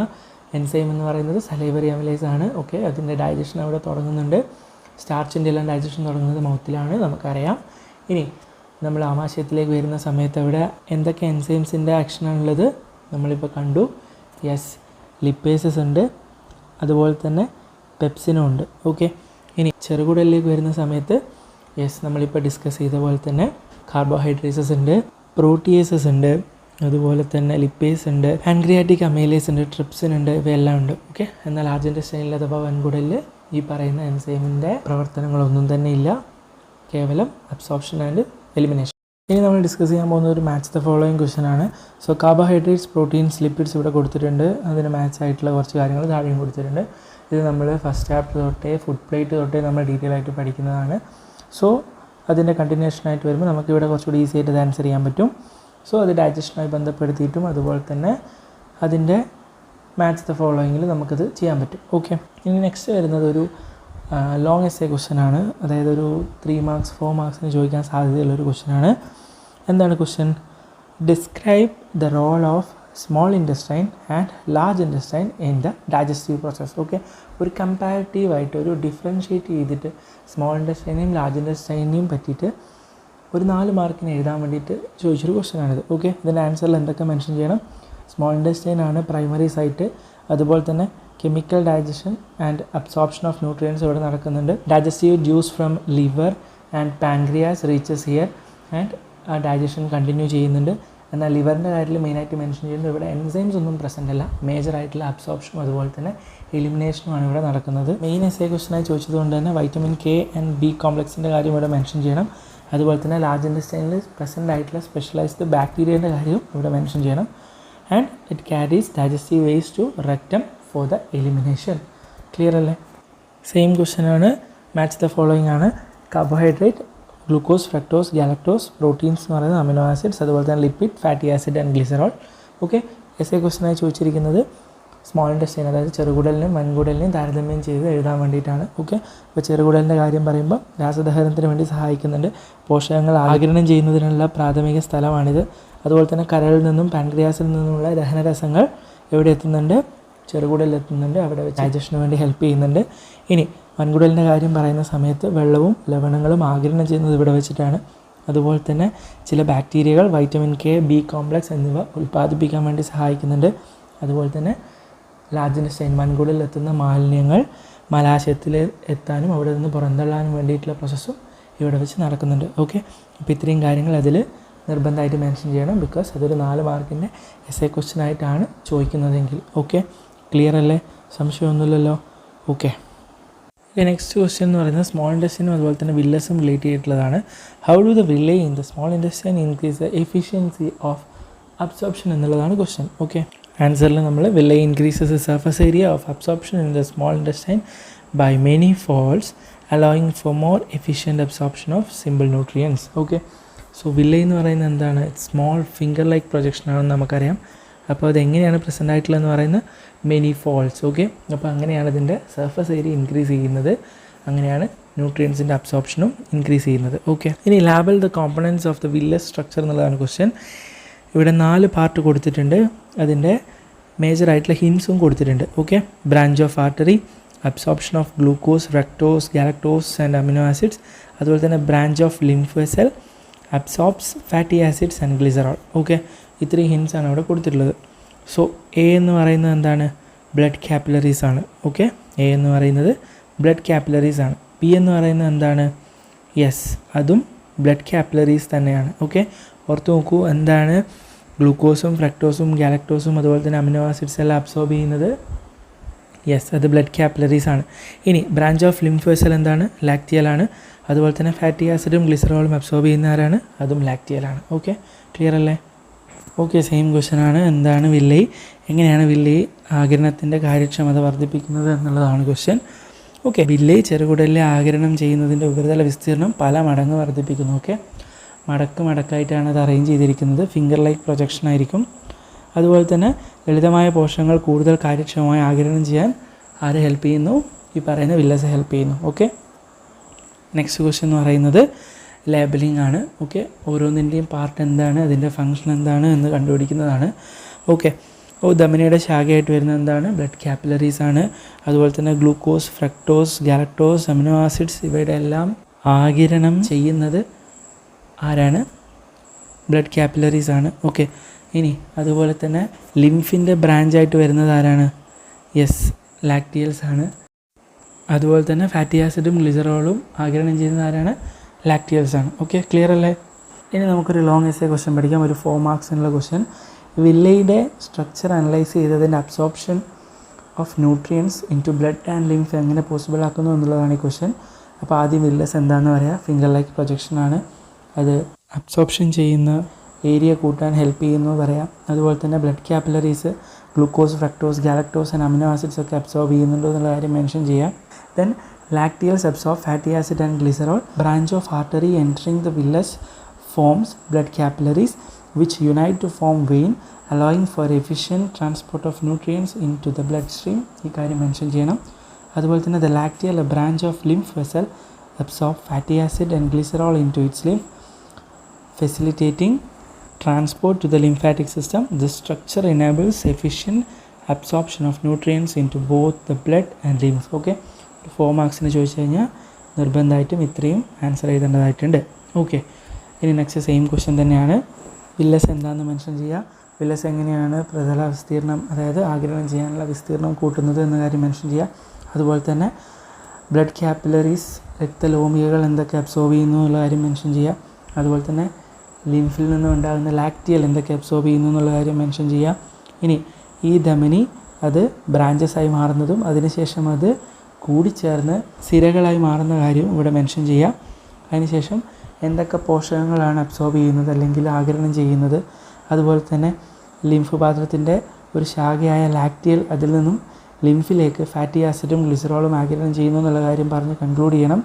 എൻസൈം എന്ന് പറയുന്നത് സലൈവറി അമിലേസ് ആണ്. ഓക്കെ, അതിൻ്റെ ഡൈജഷൻ അവിടെ തുടങ്ങുന്നുണ്ട്. സ്റ്റാർച്ചിൻ്റെ എല്ലാം ഡൈജഷൻ തുടങ്ങുന്നത് മൗത്തിലാണ്, നമുക്കറിയാം. ഇനി നമ്മൾ ആമാശയത്തിലേക്ക് വരുന്ന സമയത്ത് അവിടെ എന്തൊക്കെ എൻസൈംസിൻ്റെ ആക്ഷനാണുള്ളത് നമ്മളിപ്പോൾ കണ്ടു. യെസ്, ലിപ്പേസസ് ഉണ്ട്, അതുപോലെ തന്നെ പെപ്സിനും ഉണ്ട്. ഓക്കെ, ഇനി ചെറുകുടലിലേക്ക് വരുന്ന സമയത്ത് യെസ് നമ്മളിപ്പോൾ ഡിസ്കസ് ചെയ്ത പോലെ തന്നെ കാർബോഹൈഡ്രേറ്റ്സ് ഉണ്ട്, പ്രോട്ടിയേസസ് ഉണ്ട്, അതുപോലെ തന്നെ ലിപ്പേസ് ഉണ്ട്, പാൻക്രിയാറ്റിക് അമൈലേസ് ഉണ്ട്, ട്രിപ്സിൻ ഉണ്ട്, ഇവയെല്ലാം ഉണ്ട്. ഓക്കെ, എന്നാൽ ലാർജ് ഇൻറ്റസ്റ്റൈനിൽ അഥവാ വൻകുടലിൽ ഈ പറയുന്ന എൻസൈമിൻ്റെ പ്രവർത്തനങ്ങളൊന്നും തന്നെ ഇല്ല, കേവലം അബ്സോർപ്ഷൻ ആൻഡ് എലിമിനേഷൻ. ഇനി നമ്മൾ ഡിസ്കസ് ചെയ്യാൻ പോകുന്ന ഒരു മാച്ച് ദ ഫോളോയിങ് ക്വസ്റ്റൻ ആണ്. സോ കാർബോഹൈഡ്രേറ്റ്സ്, പ്രോട്ടീൻസ്, ലിപ്പിഡ്സ് ഇവിടെ കൊടുത്തിട്ടുണ്ട്. അതിന് മാച്ച് ആയിട്ടുള്ള കുറച്ച് കാര്യങ്ങൾ താഴെയും കൊടുത്തിട്ടുണ്ട്. ഇത് നമ്മൾ ഫസ്റ്റ് ചാപ്റ്റർ തൊട്ടേ ഫുഡ് പ്ലേറ്റ് തൊട്ടേ നമ്മൾ ഡീറ്റെയിൽ ആയിട്ട് പഠിക്കുന്നതാണ്. സോ അതിൻ്റെ കണ്ടിന്യൂഷനായിട്ട് വരുമ്പോൾ നമുക്കിവിടെ കുറച്ചുകൂടി ഈസി ആയിട്ട് അത് ആൻസർ ചെയ്യാൻ പറ്റും. സോ അത് ഡൈജഷനുമായി ബന്ധപ്പെടുത്തിയിട്ടും അതുപോലെ തന്നെ അതിൻ്റെ മാച്ച് ദ ഫോളോയിങ്ങിൽ നമുക്കത് ചെയ്യാൻ പറ്റും. ഓക്കെ, ഇനി നെക്സ്റ്റ് വരുന്നത് ഒരു ലോങ് എസ്സേ ക്വസ്റ്റ്യൻ ആണ്. അതായത് ഒരു 3 മാർക്സ് 4 മാർക്സിന് ചോദിക്കാൻ സാധ്യതയുള്ളൊരു ക്വസ്റ്റ്യൻ ആണ്. എന്താണ് question? Describe the role of small intestine and large intestine in the digestive process. Okay, ഒരു കമ്പാരിറ്റീവായിട്ട് ഒരു ഡിഫറൻഷ്യേറ്റ് ചെയ്തിട്ട് സ്മോൾ ഇൻറ്റസ്റ്റൈനെയും ലാർജ് ഇൻറ്റസ്റ്റൈനെയും പറ്റിയിട്ട് ഒരു 4 മാർക്കിന് എഴുതാൻ വേണ്ടിയിട്ട് ചോദിച്ചൊരു ക്വസ്റ്റ്യൻ ആണിത്. ഓക്കെ, ഇതിൻ്റെ ആൻസറിൽ എന്തൊക്കെ മെൻഷൻ ചെയ്യണം? സ്മോൾ ഇൻറ്റസ്റ്റൈൻ ആണ് പ്രൈമറി സൈറ്റ്, അതുപോലെ തന്നെ chemical digestion and absorption of nutrients ഇവിടെ നടക്കുന്നുണ്ട്. Digestive juice from liver and pancreas reaches here and ആ ഡൈജഷൻ കണ്ടിന്യൂ ചെയ്യുന്നുണ്ട്. എന്നാൽ ലിവറിൻ്റെ കാര്യത്തിൽ മെയിനായിട്ട് മെൻഷൻ ചെയ്യുന്നത് ഇവിടെ എൻസൈംസ് ഒന്നും പ്രസൻ്റ് അല്ല, മേജറായിട്ടുള്ള അബ്സോർപ്ഷനും അതുപോലെ തന്നെ എലിമിനേഷനുമാണ് ഇവിടെ നടക്കുന്നത്. മെയിൻ എസ്സേ ക്വസ്റ്റനായി ചോദിച്ചതുകൊണ്ട് തന്നെ വൈറ്റമിൻ K ആൻഡ് B കോംപ്ലക്സിൻ്റെ കാര്യം ഇവിടെ മെൻഷൻ ചെയ്യണം. അതുപോലെ തന്നെ ലാർജ് ഇൻറ്റസ്റ്റൈനിൽ പ്രസൻ്റ് ആയിട്ടുള്ള സ്പെഷ്യലൈസ്ഡ് ബാക്ടീരിയൻ്റെ കാര്യം ഇവിടെ മെൻഷൻ ചെയ്യണം. And it carries digestive waste to rectum for the elimination. Clear അല്ലേ? സെയിം ക്വസ്റ്റ്യൻ ആണ്, മാച്ച് ദ ഫോളോയിങ് ആണ്. Carbohydrate, glucose, fructose, galactose, proteins എന്ന് പറയുന്നത് അമിനോ ആസിഡ്സ്, അതുപോലെ തന്നെ lipid, fatty acid and glycerol. Okay, essay ക്വസ്റ്റനായി ചോദിച്ചിരിക്കുന്നത് സ്മോൾ ഇൻറ്റസ്റ്റൈൻ അതായത് ചെറുകുടലിനും വൻകുടലിനെയും താരതമ്യം ചെയ്ത് എഴുതാൻ വേണ്ടിയിട്ടാണ്. ഓക്കെ, അപ്പോൾ ചെറുകുടലിൻ്റെ കാര്യം പറയുമ്പോൾ രാസദഹനത്തിന് വേണ്ടി സഹായിക്കുന്നുണ്ട്, പോഷകങ്ങൾ ആഗിരണം ചെയ്യുന്നതിനുള്ള പ്രാഥമിക സ്ഥലമാണിത്. അതുപോലെ തന്നെ കരളിൽ നിന്നും പാൻക്രിയാസിൽ നിന്നുമുള്ള ദഹനരസങ്ങൾ എവിടെ എത്തുന്നുണ്ട്? ചെറുകുടലിൽ എത്തുന്നുണ്ട്, അവിടെ ഡൈജഷന് വേണ്ടി ഹെൽപ്പ് ചെയ്യുന്നുണ്ട്. ഇനി വൻകുടലിൻ്റെ കാര്യം പറയുന്ന സമയത്ത് വെള്ളവും ലവണങ്ങളും ആഗിരണം ചെയ്യുന്നത് ഇവിടെ വെച്ചിട്ടാണ്. അതുപോലെ തന്നെ ചില ബാക്ടീരിയകൾ വൈറ്റമിൻ K, B കോംപ്ലക്സ് എന്നിവ ഉൽപ്പാദിപ്പിക്കാൻ വേണ്ടി സഹായിക്കുന്നുണ്ട്. അതുപോലെ തന്നെ ലാർജ് ഇൻറ്റസ്റ്റൈൻ വൻകുടലിൽ എത്തുന്ന മാലിന്യങ്ങൾ മലാശയത്തിൽ എത്താനും അവിടെ നിന്ന് പുറന്തള്ളാനും വേണ്ടിയിട്ടുള്ള പ്രോസസ്സും ഇവിടെ വെച്ച് നടക്കുന്നുണ്ട്. ഓക്കെ, അപ്പോൾ ഇത്രയും കാര്യങ്ങൾ അതിൽ നിർബന്ധമായിട്ട് മെൻഷൻ ചെയ്യണം, ബിക്കോസ് അതൊരു 4 മാർക്കിൻ്റെ എസ്സേ ക്വസ്റ്റ്യൻ ആയിട്ടാണ് ചോദിക്കുന്നതെങ്കിൽ. ഓക്കെ, ക്ലിയർ അല്ലേ? സംശയമൊന്നുമില്ലല്ലോ? ഓക്കെ, നെക്സ്റ്റ് ക്വസ്റ്റ്യൻ എന്ന് പറയുന്നത് സ്മോൾ ഇൻഡസ്ട്രീനും അതുപോലെ തന്നെ വില്ലസും റിലേറ്റ് ചെയ്തിട്ടുള്ളതാണ്. How do the villi in the small intestine increase the efficiency of absorption എന്നുള്ളതാണ് ക്വസ്റ്റ്യൻ. ഓക്കെ, ആൻസറിൽ നമ്മൾ villi increases the surface area of absorption in the small intestine by many folds allowing for more efficient absorption of simple nutrients. Okay, so villi എന്ന് പറയുന്നത് എന്താണ്? Small finger like projection ആണെന്ന് നമുക്കറിയാം. അപ്പോൾ അതെങ്ങനെയാണ് present ആയിട്ടുള്ളതെന്ന് പറയുന്നത് മെനി ഫോൾഡ്സ്. ഓക്കെ, അപ്പോൾ അങ്ങനെയാണ് ഇതിൻ്റെ സർഫസ് ഏരിയ ഇൻക്രീസ് ചെയ്യുന്നത്, അങ്ങനെയാണ് ന്യൂട്രിയൻസിൻ്റെ അബ്സോർപ്ഷനും ഇൻക്രീസ് ചെയ്യുന്നത്. ഓക്കെ, ഇനി label the components of the villus structure എന്നുള്ളതാണ് ക്വസ്റ്റ്യൻ. ഇവിടെ 4 പാർട്ട് കൊടുത്തിട്ടുണ്ട്, അതിൻ്റെ മേജറായിട്ടുള്ള ഹിൻസും കൊടുത്തിട്ടുണ്ട്. Okay, branch of artery, absorption of glucose, fructose, galactose and amino acids, അതുപോലെ തന്നെ branch of lymph vessel, absorbs fatty acids and glycerol. Okay, ഇത്രയും hints ആണ് അവിടെ കൊടുത്തിട്ടുള്ളത്. സോ എ എന്ന് പറയുന്നത് എന്താണ്? ബ്ലഡ് കാപ്പിലറീസ് ആണ്. ഓക്കെ, എ എന്ന് പറയുന്നത് ബ്ലഡ് കാപ്പിലറീസ് ആണ്. പി എന്ന് പറയുന്നത് എന്താണ്? യെസ്, അതും ബ്ലഡ് കാപ്പിലറീസ് തന്നെയാണ്. ഓക്കെ, ഓർത്ത് നോക്കൂ, എന്താണ് ഗ്ലൂക്കോസും ഫ്രക്ടോസും ഗാലക്ടോസും അതുപോലെ തന്നെ അമിനോ ആസിഡ്സ് എല്ലാം അബ്സോർബ് ചെയ്യുന്നത്? യെസ്, അത് ബ്ലഡ് കാപ്പിലറീസ് ആണ്. ഇനി ബ്രാഞ്ച് ഓഫ് ലിംഫ് വെസൽ എന്താണ്? ലാക്റ്റിയലാണ്. അതുപോലെ തന്നെ ഫാറ്റി ആസിഡും ഗ്ലിസറോളും അബ്സോർബ് ചെയ്യുന്ന ആരാണ്? അതും ലാക്റ്റിയലാണ്. ഓക്കെ, ക്ലിയർ അല്ലേ? ഓക്കെ, സെയിം ക്വസ്റ്റ്യൻ ആണ്. എന്താണ് വില്ലേ? എങ്ങനെയാണ് വില്ലേ ആഗിരണത്തിൻ്റെ കാര്യക്ഷമത വർദ്ധിപ്പിക്കുന്നത് എന്നുള്ളതാണ് ക്വസ്റ്റ്യൻ. ഓക്കെ, വില്ലേ ചെറുകുടലിലെ ആഗിരണം ചെയ്യുന്നതിൻ്റെ ഉപരിതല വിസ്തീർണം പല മടങ്ങ് വർദ്ധിപ്പിക്കുന്നു. ഓക്കെ, മടക്കായിട്ടാണ് അത് അറേഞ്ച് ചെയ്തിരിക്കുന്നത്. ഫിംഗർ ലൈക്ക് പ്രൊജക്ഷൻ ആയിരിക്കും. അതുപോലെ തന്നെ ലളിതമായ പോഷകങ്ങൾ കൂടുതൽ കാര്യക്ഷമമായി ആഗിരണം ചെയ്യാൻ ആര് ഹെൽപ്പ് ചെയ്യുന്നു? ഈ പറയുന്ന വില്ലസ് ഹെൽപ്പ് ചെയ്യുന്നു. ഓക്കെ, നെക്സ്റ്റ് ക്വസ്റ്റ്യൻ എന്ന് പറയുന്നത് ലേബലിംഗ് ആണ്. ഓക്കെ, ഓരോന്നിൻ്റെയും പാർട്ട് എന്താണ്, അതിൻ്റെ ഫങ്ഷൻ എന്താണ് എന്ന് കണ്ടുപിടിക്കുന്നതാണ്. ഓക്കെ, ധമനിയുടെ ശാഖയായിട്ട് വരുന്നത് എന്താണ്? ബ്ലഡ് കാപ്പിലറീസ് ആണ്. അതുപോലെ തന്നെ glucose, fructose, galactose, amino acids ഇവയുടെ എല്ലാം ആഗിരണം ചെയ്യുന്നത് ആരാണ്? ബ്ലഡ് കാപ്പിലറീസ് ആണ്. ഓക്കെ, ഇനി അതുപോലെ തന്നെ ലിംഫിൻ്റെ ബ്രാഞ്ചായിട്ട് വരുന്നത് ആരാണ്? യെസ്, ലാക്റ്റിയൽസ് ആണ്. അതുപോലെ തന്നെ ഫാറ്റി ആസിഡും ഗ്ലിസറോളും ആഗിരണം ചെയ്യുന്നത് ആരാണ്? ലാക്റ്റിയൽസ് ആണ്. ഓക്കെ, ക്ലിയർ അല്ലേ? ഇനി നമുക്കൊരു ലോങ് എസ്സേ ക്വസ്റ്റ്യൻ പഠിക്കാം, ഒരു 4 മാർക്സിനുള്ള ക്വസ്റ്റ്യൻ. വില്ലയുടെ സ്ട്രക്ചർ അനലൈസ് ചെയ്തതിൻ്റെ absorption of nutrients into blood and lymph എങ്ങനെ പോസിബിൾ ആക്കുന്നു എന്നുള്ളതാണ് ഈ ക്വസ്റ്റ്യൻ. അപ്പോൾ ആദ്യം വില്ലസ് എന്താണെന്ന് പറയാം. ഫിംഗർ ലൈക്ക് പ്രൊജക്ഷനാണ്, അത് അബ്സോർപ്ഷൻ ചെയ്യുന്ന ഏരിയ കൂട്ടാൻ ഹെൽപ്പ് ചെയ്യുന്നു പറയാം. അതുപോലെ തന്നെ blood capillaries glucose, fructose, galactose and amino acids ഒക്കെ അബ്സോർബ് ചെയ്യുന്നുണ്ടോ എന്നുള്ള കാര്യം മെൻഷൻ ചെയ്യാം. Then lacteals absorb fatty acid and glycerol. Branch of artery entering the villus forms blood capillaries which unite to form vein, allowing for efficient transport of nutrients into the bloodstream. ഈ കാര്യം mention ചെയ്യണം. അതുപോലെ തന്നെ the lacteal, a branch of lymph vessel, absorb fatty acid and glycerol into its lymph, facilitating transport to the lymphatic system. This structure enables efficient absorption of nutrients into both the blood and lymph. Okay, 4 മാർക്സിന് ചോദിച്ചു കഴിഞ്ഞാൽ നിർബന്ധമായിട്ടും ഇത്രയും answer ചെയ്തേണ്ടതായിട്ടുണ്ട്. Okay, ഇനി next same question തന്നെയാണ്. Villus എന്താണെന്ന് mention ചെയ്യുക. Villus എങ്ങനെയാണ് പ്രതല വിസ്തീർണം, അതായത് ആഗിരണം ചെയ്യാനുള്ള വിസ്തീർണം കൂട്ടുന്നത് എന്ന കാര്യം മെൻഷൻ ചെയ്യുക. അതുപോലെ തന്നെ ബ്ലഡ് കാപ്പിലറീസ്, രക്തലോമികകൾ എന്തൊക്കെ അബ്സോർബ് ചെയ്യുന്നു എന്നുള്ള കാര്യം മെൻഷൻ ചെയ്യുക. അതുപോലെ തന്നെ ലിംഫിൽ നിന്ന് ഉണ്ടാകുന്ന ലാക്റ്റിയൽ എന്തൊക്കെ അബ്സോർബ് ചെയ്യുന്നു എന്നുള്ള കാര്യം മെൻഷൻ ചെയ്യുക. ഇനി ഈ ധമനി അത് ബ്രാഞ്ചസായി മാറുന്നതും അതിനുശേഷം അത് കൂടിച്ചേർന്ന് സിരകളായി മാറുന്ന കാര്യം ഇവിടെ മെൻഷൻ ചെയ്യാം. അതിനുശേഷം എന്തൊക്കെ പോഷകങ്ങളാണ് അബ്സോർബ് ചെയ്യുന്നത് അല്ലെങ്കിൽ ആഗിരണം ചെയ്യുന്നത്, അതുപോലെ തന്നെ ലിംഫ് പാത്രത്തിൻ്റെ ഒരു ശാഖയായ ലാക്റ്റിയൽ അതിൽ നിന്നും ലിംഫിലേക്ക് ഫാറ്റി ആസിഡും ഗ്ലിസറോളും ആഗിരണം ചെയ്യുന്നു എന്നുള്ള കാര്യം പറഞ്ഞ് കൺക്ലൂഡ് ചെയ്യണം.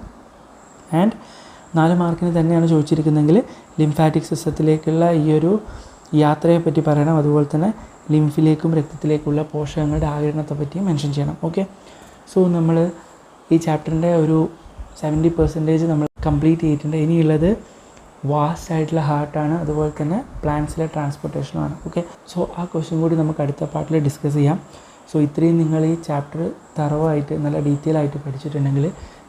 ആൻഡ് 4 മാർക്കിന് തന്നെയാണ് ചോദിച്ചിരിക്കുന്നതെങ്കിൽ ലിംഫാറ്റിക് സിസ്റ്റത്തിലേക്കുള്ള ഈ ഒരു യാത്രയെ പറ്റി പറയണം. അതുപോലെ തന്നെ ലിംഫിലേക്കും രക്തത്തിലേക്കുള്ള പോഷകങ്ങളുടെ ആഗിരണത്തെ പറ്റിയും മെൻഷൻ ചെയ്യണം. ഓക്കെ, സോ നമ്മൾ ഈ ചാപ്റ്ററിൻ്റെ ഒരു 70% നമ്മൾ കംപ്ലീറ്റ് ചെയ്തിട്ടുണ്ട്. ഇനിയുള്ളത് വാസ്റ്റ് ആയിട്ടുള്ള ഹാർട്ടാണ്, അതുപോലെ തന്നെ പ്ലാന്റ്സിലെ ട്രാൻസ്പോർട്ടേഷനുമാണ്. ഓക്കെ, സോ ആ ക്വസ്റ്റ്യൻ കൂടി നമുക്ക് അടുത്ത പാർട്ടിൽ ഡിസ്കസ് ചെയ്യാം. സോ ഇത്രയും നിങ്ങൾ ഈ ചാപ്റ്റർ തറവായിട്ട് നല്ല ഡീറ്റെയിൽ ആയിട്ട് പഠിച്ചിട്ടുണ്ടെങ്കിൽ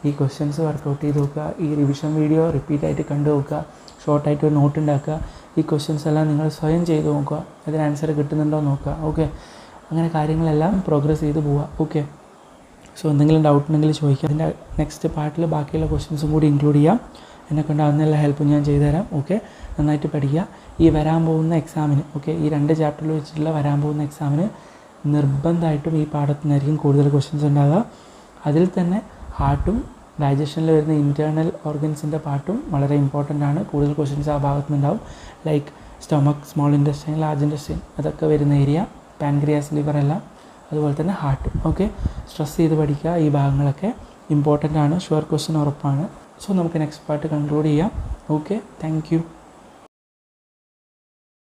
ഈ ക്വസ്റ്റ്യൻസ് വർക്കൗട്ട് ചെയ്ത് നോക്കുക. ഈ റിവിഷൻ വീഡിയോ റിപ്പീറ്റായിട്ട് കണ്ടു നോക്കുക. ഷോർട്ടായിട്ട് ഒരു നോട്ട് ഉണ്ടാക്കുക. ഈ ക്വസ്റ്റ്യൻസ് എല്ലാം നിങ്ങൾ സ്വയം ചെയ്ത് നോക്കുക, അതിന് ആൻസർ കിട്ടുന്നുണ്ടോ നോക്കുക. ഓക്കെ, അങ്ങനെ കാര്യങ്ങളെല്ലാം പ്രോഗ്രസ് ചെയ്ത് പോവുക. ഓക്കെ, സോ എന്തെങ്കിലും ഡൗട്ട് ഉണ്ടെങ്കിൽ ചോദിക്കാം. അതിൻ്റെ നെക്സ്റ്റ് പാർട്ടിൽ ബാക്കിയുള്ള ക്വസ്റ്റ്യൻസും കൂടി ഇൻക്ലൂഡ് ചെയ്യാം. എന്നെക്കൊണ്ട് ആവുന്ന എല്ലാ ഹെൽപ്പും ഞാൻ ചെയ്തുതരാം. ഓക്കെ, നന്നായിട്ട് പഠിക്കുക. ഈ വരാൻ പോകുന്ന എക്സാമിന്, ഓക്കെ, ഈ 2 ചാപ്റ്ററിൽ വെച്ചിട്ടുള്ള വരാൻ പോകുന്ന എക്സാമിന് നിർബന്ധമായിട്ടും ഈ പാഠത്തിൽ നിന്നായിരിക്കും കൂടുതൽ ക്വസ്റ്റ്യൻസ് ഉണ്ടാകുക. അതിൽ തന്നെ ഹാർട്ടും ഡൈജഷനിൽ വരുന്ന ഇൻറ്റേർണൽ ഓർഗൻസിൻ്റെ പാർട്ടും വളരെ ഇമ്പോർട്ടൻ്റ് ആണ്. കൂടുതൽ ക്വസ്റ്റ്യൻസ് ആ ഭാഗത്ത് നിന്നുണ്ടാവും. ലൈക്ക് സ്റ്റൊമക്ക്, സ്മോൾ ഇൻറ്റെസ്റ്റൈൻ, ലാർജ് ഇൻറ്റെസ്റ്റൈൻ, അതൊക്കെ വരുന്ന ഏരിയ, പാൻക്രിയാസ്, ലിവർ എല്ലാം, അതുപോലെ തന്നെ ഹാർട്ട്. ഓക്കെ, സ്ട്രെസ് ചെയ്ത് പഠിക്കുക. ഈ ഭാഗങ്ങളൊക്കെ ഇമ്പോർട്ടൻ്റ് ആണ്. ഷുവർ ക്വസ്റ്റ്യൻ ഉറപ്പാണ്. സോ നമുക്ക് നെക്സ്റ്റ് പാർട്ട് കൺക്ലൂഡ് ചെയ്യാം. Okay, thank you.